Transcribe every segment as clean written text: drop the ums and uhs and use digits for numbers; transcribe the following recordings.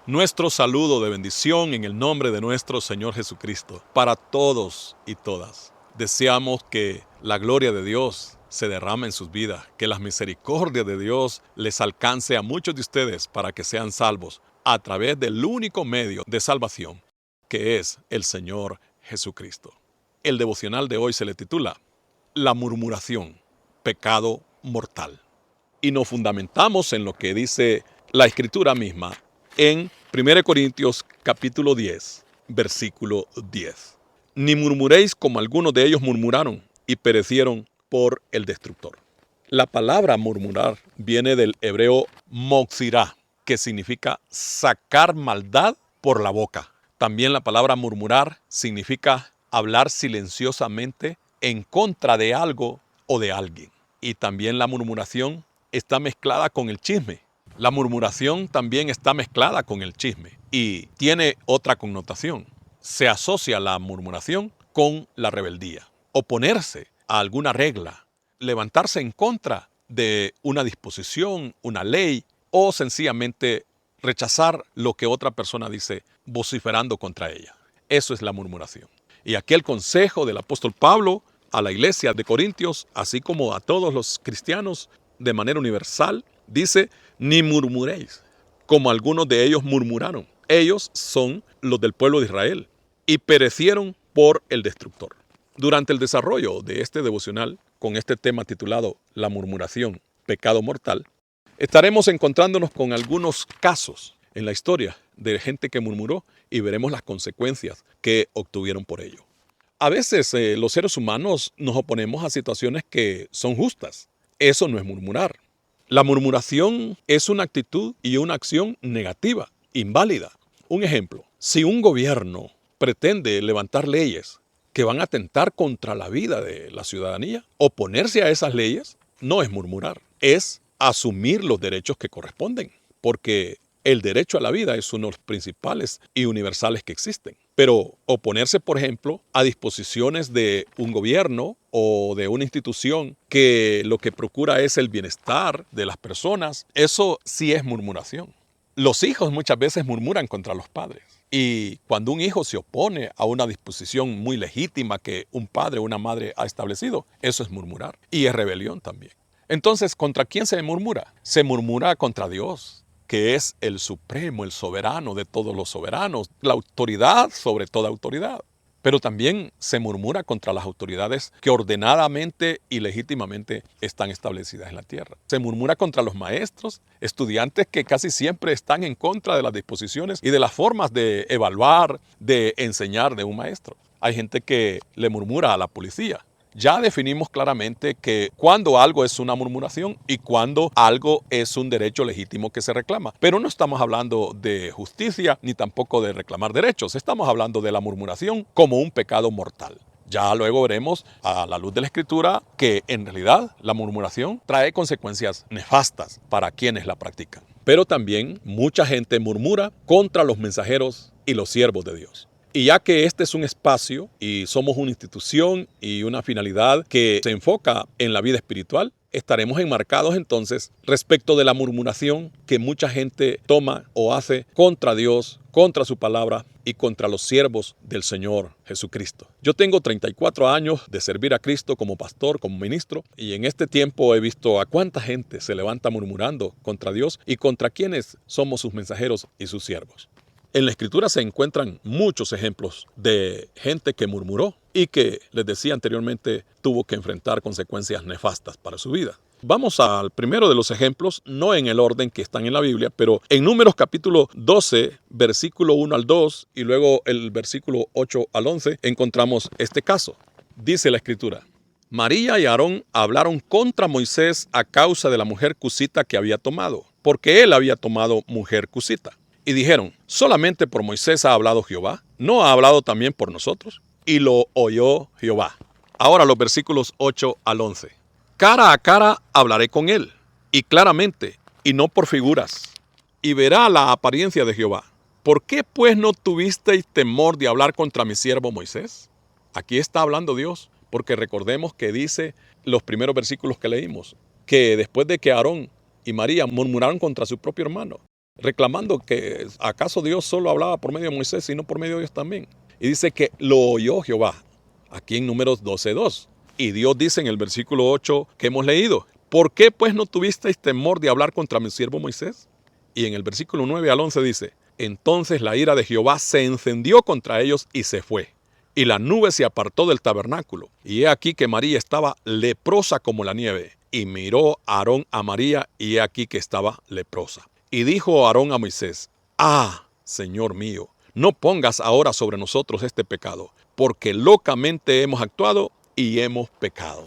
Nuestro saludo de bendición en el nombre de nuestro Señor Jesucristo para todos y todas. Deseamos que la gloria de Dios se derrame en sus vidas, que la misericordia de Dios les alcance a muchos de ustedes para que sean salvos a través del único medio de salvación, que es el Señor Jesucristo. El devocional de hoy se le titula La murmuración, pecado mortal. Y nos fundamentamos en lo que dice la Escritura misma en 1 Corintios capítulo 10, versículo 10. Ni murmuréis como algunos de ellos murmuraron y perecieron por el destructor. La palabra murmurar viene del hebreo moxirá, que significa sacar maldad por la boca. También la palabra murmurar significa hablar silenciosamente en contra de algo o de alguien. Y también la murmuración está mezclada con el chisme. La murmuración también está mezclada con el chisme y tiene otra connotación. Se asocia la murmuración con la rebeldía, oponerse a alguna regla, levantarse en contra de una disposición, una ley o sencillamente rechazar lo que otra persona dice vociferando contra ella. Eso es la murmuración. Y aquí el consejo del apóstol Pablo a la iglesia de Corintios, así como a todos los cristianos de manera universal, dice: ni murmuréis, como algunos de ellos murmuraron. Ellos son los del pueblo de Israel y perecieron por el destructor. Durante el desarrollo de este devocional, con este tema titulado La murmuración, pecado mortal, estaremos encontrándonos con algunos casos en la historia de gente que murmuró y veremos las consecuencias que obtuvieron por ello. A veces los seres humanos nos oponemos a situaciones que son justas. Eso no es murmurar. La murmuración es una actitud y una acción negativa, inválida. Un ejemplo: si un gobierno pretende levantar leyes que van a atentar contra la vida de la ciudadanía, oponerse a esas leyes no es murmurar, es asumir los derechos que corresponden, porque el derecho a la vida es uno de los principales y universales que existen. Pero oponerse, por ejemplo, a disposiciones de un gobierno o de una institución que lo que procura es el bienestar de las personas, eso sí es murmuración. Los hijos muchas veces murmuran contra los padres. Y cuando un hijo se opone a una disposición muy legítima que un padre o una madre ha establecido, eso es murmurar. Y es rebelión también. Entonces, ¿contra quién se murmura? Se murmura contra Dios, que es el supremo, el soberano de todos los soberanos, la autoridad sobre toda autoridad. Pero también se murmura contra las autoridades que ordenadamente y legítimamente están establecidas en la tierra. Se murmura contra los maestros, estudiantes que casi siempre están en contra de las disposiciones y de las formas de evaluar, de enseñar de un maestro. Hay gente que le murmura a la policía. Ya definimos claramente que cuando algo es una murmuración y cuando algo es un derecho legítimo que se reclama. Pero no estamos hablando de justicia ni tampoco de reclamar derechos. Estamos hablando de la murmuración como un pecado mortal. Ya luego veremos a la luz de la Escritura que en realidad la murmuración trae consecuencias nefastas para quienes la practican. Pero también mucha gente murmura contra los mensajeros y los siervos de Dios. Y ya que este es un espacio y somos una institución y una finalidad que se enfoca en la vida espiritual, estaremos enmarcados entonces respecto de la murmuración que mucha gente toma o hace contra Dios, contra su palabra y contra los siervos del Señor Jesucristo. Yo tengo 34 años de servir a Cristo como pastor, como ministro, y en este tiempo he visto a cuánta gente se levanta murmurando contra Dios y contra quienes somos sus mensajeros y sus siervos. En la Escritura se encuentran muchos ejemplos de gente que murmuró y que, les decía anteriormente, tuvo que enfrentar consecuencias nefastas para su vida. Vamos al primero de los ejemplos, no en el orden que están en la Biblia, pero en Números capítulo 12, versículo 1 al 2 y luego el versículo 8 al 11, encontramos este caso. Dice la Escritura: María y Aarón hablaron contra Moisés a causa de la mujer cusita que había tomado, porque él había tomado mujer cusita. Y dijeron: ¿solamente por Moisés ha hablado Jehová? ¿No ha hablado también por nosotros? Y lo oyó Jehová. Ahora los versículos 8 al 11. Cara a cara hablaré con él, y claramente, y no por figuras, y verá la apariencia de Jehová. ¿Por qué pues no tuvisteis temor de hablar contra mi siervo Moisés? Aquí está hablando Dios, porque recordemos que dice los primeros versículos que leímos, que después de que Aarón y María murmuraron contra su propio hermano, reclamando que acaso Dios solo hablaba por medio de Moisés y no por medio de Dios también. Y dice que lo oyó Jehová, aquí en Números 12:2. Y Dios dice en el versículo 8 que hemos leído: ¿por qué pues no tuvisteis temor de hablar contra mi siervo Moisés? Y en el versículo 9 al 11 dice: entonces la ira de Jehová se encendió contra ellos y se fue. Y la nube se apartó del tabernáculo. Y he aquí que María estaba leprosa como la nieve. Y miró Aarón a María, y he aquí que estaba leprosa. Y dijo Aarón a Moisés: ah, Señor mío, no pongas ahora sobre nosotros este pecado, porque locamente hemos actuado y hemos pecado.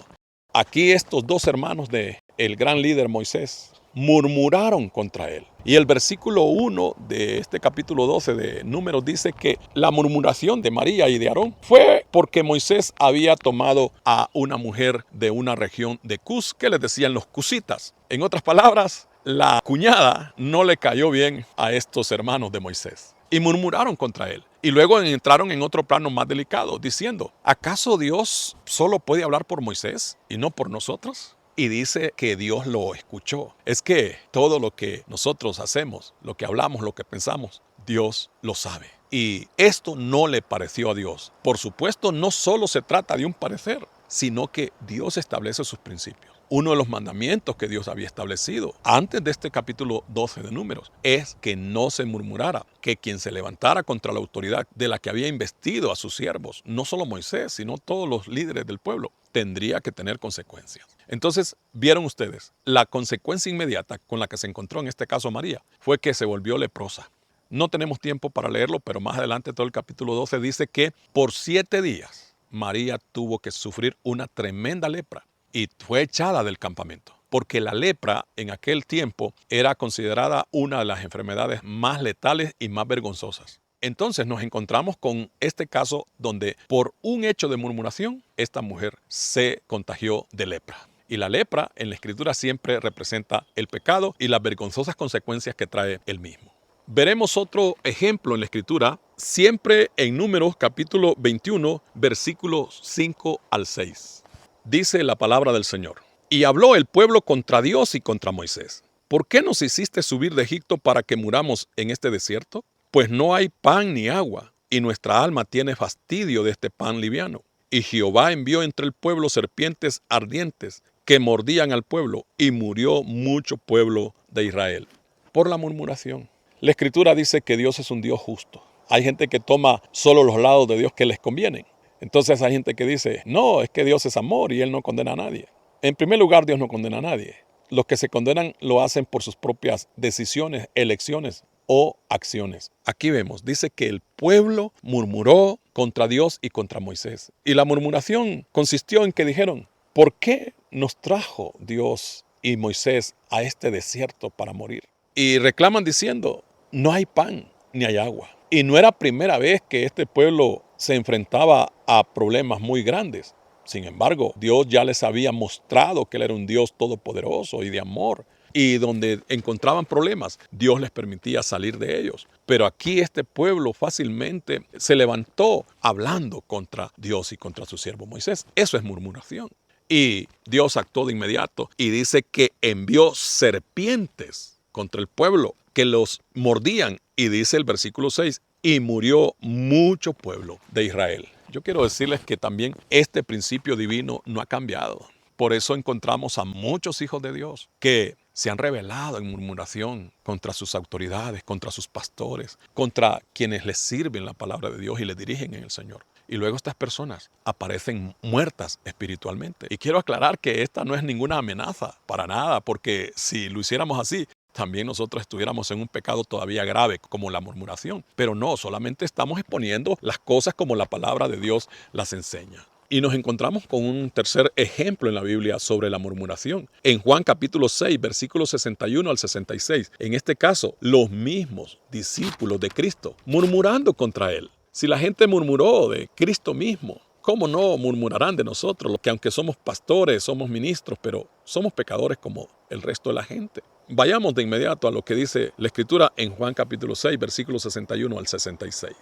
Aquí estos dos hermanos de el gran líder Moisés murmuraron contra él. Y el versículo 1 de este capítulo 12 de Números dice que la murmuración de María y de Aarón fue porque Moisés había tomado a una mujer de una región de Cus, que les decían los cusitas. En otras palabras, la cuñada no le cayó bien a estos hermanos de Moisés y murmuraron contra él. Y luego entraron en otro plano más delicado, diciendo: ¿acaso Dios solo puede hablar por Moisés y no por nosotros? Y dice que Dios lo escuchó. Es que todo lo que nosotros hacemos, lo que hablamos, lo que pensamos, Dios lo sabe. Y esto no le pareció a Dios. Por supuesto, no solo se trata de un parecer, sino que Dios establece sus principios. Uno de los mandamientos que Dios había establecido antes de este capítulo 12 de Números es que no se murmurara, que quien se levantara contra la autoridad de la que había investido a sus siervos, no solo Moisés, sino todos los líderes del pueblo, tendría que tener consecuencias. Entonces, vieron ustedes, la consecuencia inmediata con la que se encontró en este caso María fue que se volvió leprosa. No tenemos tiempo para leerlo, pero más adelante todo el capítulo 12 dice que por 7 días María tuvo que sufrir una tremenda lepra y fue echada del campamento, porque la lepra en aquel tiempo era considerada una de las enfermedades más letales y más vergonzosas. Entonces nos encontramos con este caso donde por un hecho de murmuración, esta mujer se contagió de lepra. Y la lepra en la Escritura siempre representa el pecado y las vergonzosas consecuencias que trae el mismo. Veremos otro ejemplo en la Escritura, siempre en Números capítulo 21, versículos 5 al 6. Dice la palabra del Señor: y habló el pueblo contra Dios y contra Moisés: ¿por qué nos hiciste subir de Egipto para que muramos en este desierto? Pues no hay pan ni agua, y nuestra alma tiene fastidio de este pan liviano. Y Jehová envió entre el pueblo serpientes ardientes que mordían al pueblo, y murió mucho pueblo de Israel por la murmuración. La Escritura dice que Dios es un Dios justo. Hay gente que toma solo los lados de Dios que les convienen. Entonces hay gente que dice: no, es que Dios es amor y Él no condena a nadie. En primer lugar, Dios no condena a nadie. Los que se condenan lo hacen por sus propias decisiones, elecciones o acciones. Aquí vemos, dice que el pueblo murmuró contra Dios y contra Moisés. Y la murmuración consistió en que dijeron: ¿por qué nos trajo Dios y Moisés a este desierto para morir? Y reclaman diciendo: no hay pan ni hay agua. Y no era primera vez que este pueblo se enfrentaba a problemas muy grandes. Sin embargo, Dios ya les había mostrado que Él era un Dios todopoderoso y de amor. Y donde encontraban problemas, Dios les permitía salir de ellos. Pero aquí este pueblo fácilmente se levantó hablando contra Dios y contra su siervo Moisés. Eso es murmuración. Y Dios actuó de inmediato y dice que envió serpientes contra el pueblo que los mordían. Y dice el versículo 6, y murió mucho pueblo de Israel. Yo quiero decirles que también este principio divino no ha cambiado. Por eso encontramos a muchos hijos de Dios que se han rebelado en murmuración contra sus autoridades, contra sus pastores, contra quienes les sirven la palabra de Dios y les dirigen en el Señor. Y luego estas personas aparecen muertas espiritualmente. Y quiero aclarar que esta no es ninguna amenaza, para nada, porque si lo hiciéramos así, también nosotros estuviéramos en un pecado todavía grave como la murmuración. Pero no, solamente estamos exponiendo las cosas como la palabra de Dios las enseña. Y nos encontramos con un tercer ejemplo en la Biblia sobre la murmuración. En Juan capítulo 6, versículos 61 al 66. En este caso, los mismos discípulos de Cristo murmurando contra Él. Si la gente murmuró de Cristo mismo, ¿cómo no murmurarán de nosotros? Que aunque somos pastores, somos ministros, pero somos pecadores como el resto de la gente. Vayamos de inmediato a lo que dice la Escritura en Juan capítulo 6, versículos 61 al 66.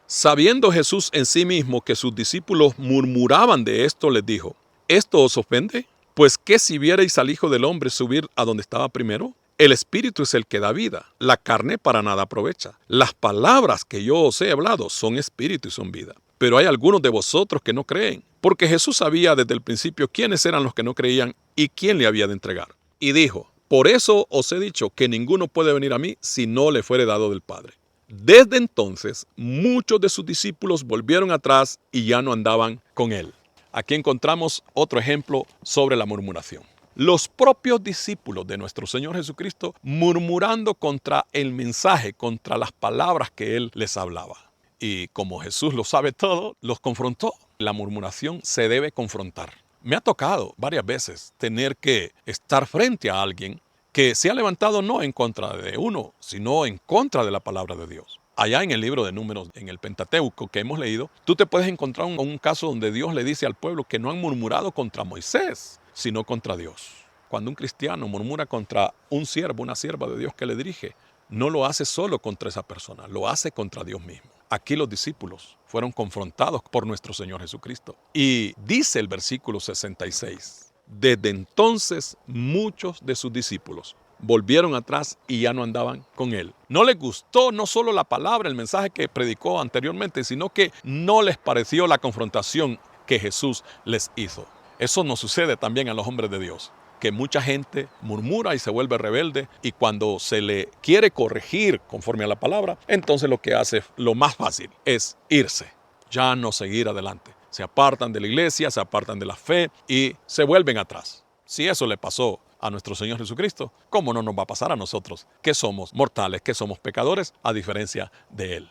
Sabiendo Jesús en sí mismo que sus discípulos murmuraban de esto, les dijo: ¿esto os ofende? Pues ¿qué si vierais al Hijo del Hombre subir a donde estaba primero? El espíritu es el que da vida, la carne para nada aprovecha. Las palabras que yo os he hablado son espíritu y son vida. Pero hay algunos de vosotros que no creen, porque Jesús sabía desde el principio quiénes eran los que no creían y quién le había de entregar. Y dijo: por eso os he dicho que ninguno puede venir a mí si no le fuere dado del Padre. Desde entonces, muchos de sus discípulos volvieron atrás y ya no andaban con él. Aquí encontramos otro ejemplo sobre la murmuración. Los propios discípulos de nuestro Señor Jesucristo murmurando contra el mensaje, contra las palabras que Él les hablaba. Y como Jesús lo sabe todo, los confrontó. La murmuración se debe confrontar. Me ha tocado varias veces tener que estar frente a alguien que se ha levantado no en contra de uno, sino en contra de la palabra de Dios. Allá en el libro de Números, en el Pentateuco que hemos leído, tú te puedes encontrar un caso donde Dios le dice al pueblo que no han murmurado contra Moisés, sino contra Dios. Cuando un cristiano murmura contra un siervo, una sierva de Dios que le dirige, no lo hace solo contra esa persona, lo hace contra Dios mismo. Aquí los discípulos fueron confrontados por nuestro Señor Jesucristo. Y dice el versículo 66, desde entonces muchos de sus discípulos volvieron atrás y ya no andaban con él. No les gustó no solo la palabra, el mensaje que predicó anteriormente, sino que no les pareció la confrontación que Jesús les hizo. Eso nos sucede también a los hombres de Dios, que mucha gente murmura y se vuelve rebelde, y cuando se le quiere corregir conforme a la palabra, entonces lo que hace, lo más fácil, es irse, ya no seguir adelante. Se apartan de la iglesia, se apartan de la fe y se vuelven atrás. Si eso le pasó a nuestro Señor Jesucristo, ¿cómo no nos va a pasar a nosotros, que somos mortales, que somos pecadores, a diferencia de Él?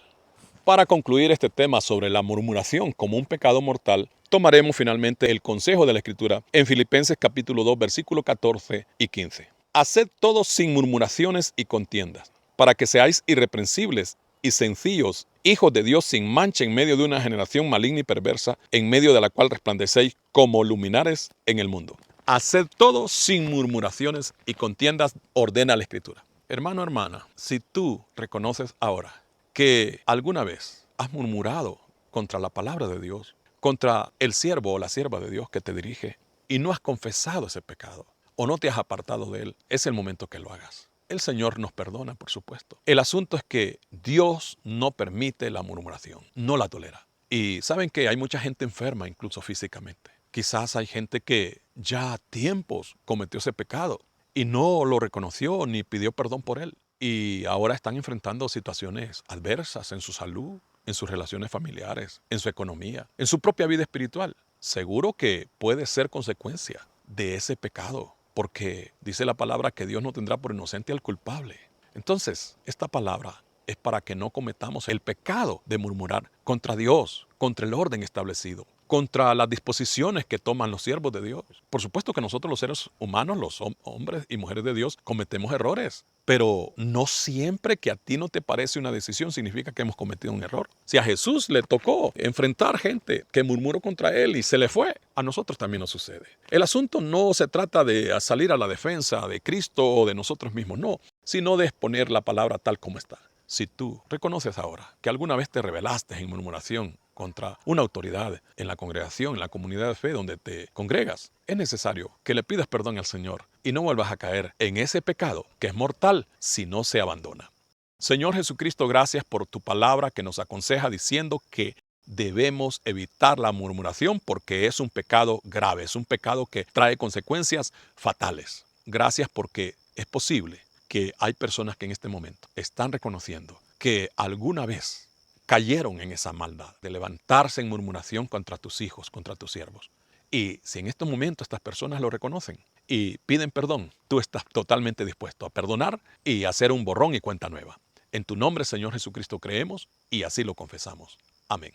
Para concluir este tema sobre la murmuración como un pecado mortal, tomaremos finalmente el consejo de la Escritura en Filipenses capítulo 2, versículos 14 y 15. Haced todo sin murmuraciones y contiendas, para que seáis irreprensibles y sencillos, hijos de Dios sin mancha en medio de una generación maligna y perversa, en medio de la cual resplandecéis como luminares en el mundo. Haced todo sin murmuraciones y contiendas, ordena la Escritura. Hermano, hermana, si tú reconoces ahora que alguna vez has murmurado contra la palabra de Dios, contra el siervo o la sierva de Dios que te dirige, y no has confesado ese pecado, o no te has apartado de él, es el momento que lo hagas. El Señor nos perdona, por supuesto. El asunto es que Dios no permite la murmuración, no la tolera. Y saben que hay mucha gente enferma, incluso físicamente. Quizás hay gente que ya a tiempos cometió ese pecado y no lo reconoció ni pidió perdón por él. Y ahora están enfrentando situaciones adversas en su salud, en sus relaciones familiares, en su economía, en su propia vida espiritual. Seguro que puede ser consecuencia de ese pecado, porque dice la palabra que Dios no tendrá por inocente al culpable. Entonces, esta palabra es para que no cometamos el pecado de murmurar contra Dios, contra el orden establecido, contra las disposiciones que toman los siervos de Dios. Por supuesto que nosotros los seres humanos, los hombres y mujeres de Dios, cometemos errores. Pero no siempre que a ti no te parece una decisión significa que hemos cometido un error. Si a Jesús le tocó enfrentar gente que murmuró contra él y se le fue, a nosotros también nos sucede. El asunto no se trata de salir a la defensa de Cristo o de nosotros mismos, no, sino de exponer la palabra tal como está. Si tú reconoces ahora que alguna vez te rebelaste en murmuración contra una autoridad en la congregación, en la comunidad de fe donde te congregas, es necesario que le pidas perdón al Señor y no vuelvas a caer en ese pecado que es mortal si no se abandona. Señor Jesucristo, gracias por tu palabra que nos aconseja diciendo que debemos evitar la murmuración porque es un pecado grave, es un pecado que trae consecuencias fatales. Gracias porque es posible que hay personas que en este momento están reconociendo que alguna vez cayeron en esa maldad de levantarse en murmuración contra tus hijos, contra tus siervos. Y si en estos momentos estas personas lo reconocen y piden perdón, tú estás totalmente dispuesto a perdonar y hacer un borrón y cuenta nueva. En tu nombre, Señor Jesucristo, creemos y así lo confesamos. Amén.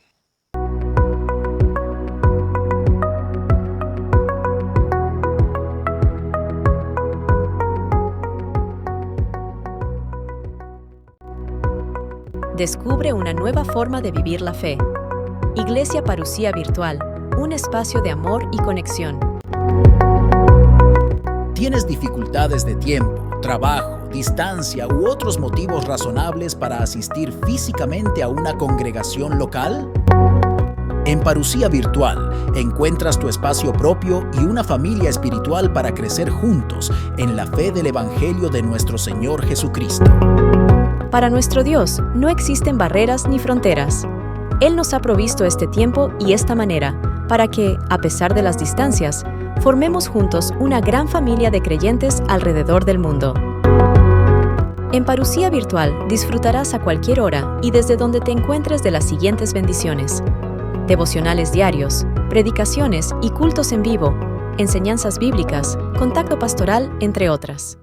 Descubre una nueva forma de vivir la fe. Iglesia Parousia Virtual, un espacio de amor y conexión. ¿Tienes dificultades de tiempo, trabajo, distancia u otros motivos razonables para asistir físicamente a una congregación local? En Parucía Virtual encuentras tu espacio propio y una familia espiritual para crecer juntos en la fe del Evangelio de nuestro Señor Jesucristo. Para nuestro Dios no existen barreras ni fronteras. Él nos ha provisto este tiempo y esta manera para que, a pesar de las distancias, formemos juntos una gran familia de creyentes alrededor del mundo. En Parucía Virtual disfrutarás a cualquier hora y desde donde te encuentres de las siguientes bendiciones: devocionales diarios, predicaciones y cultos en vivo, enseñanzas bíblicas, contacto pastoral, entre otras.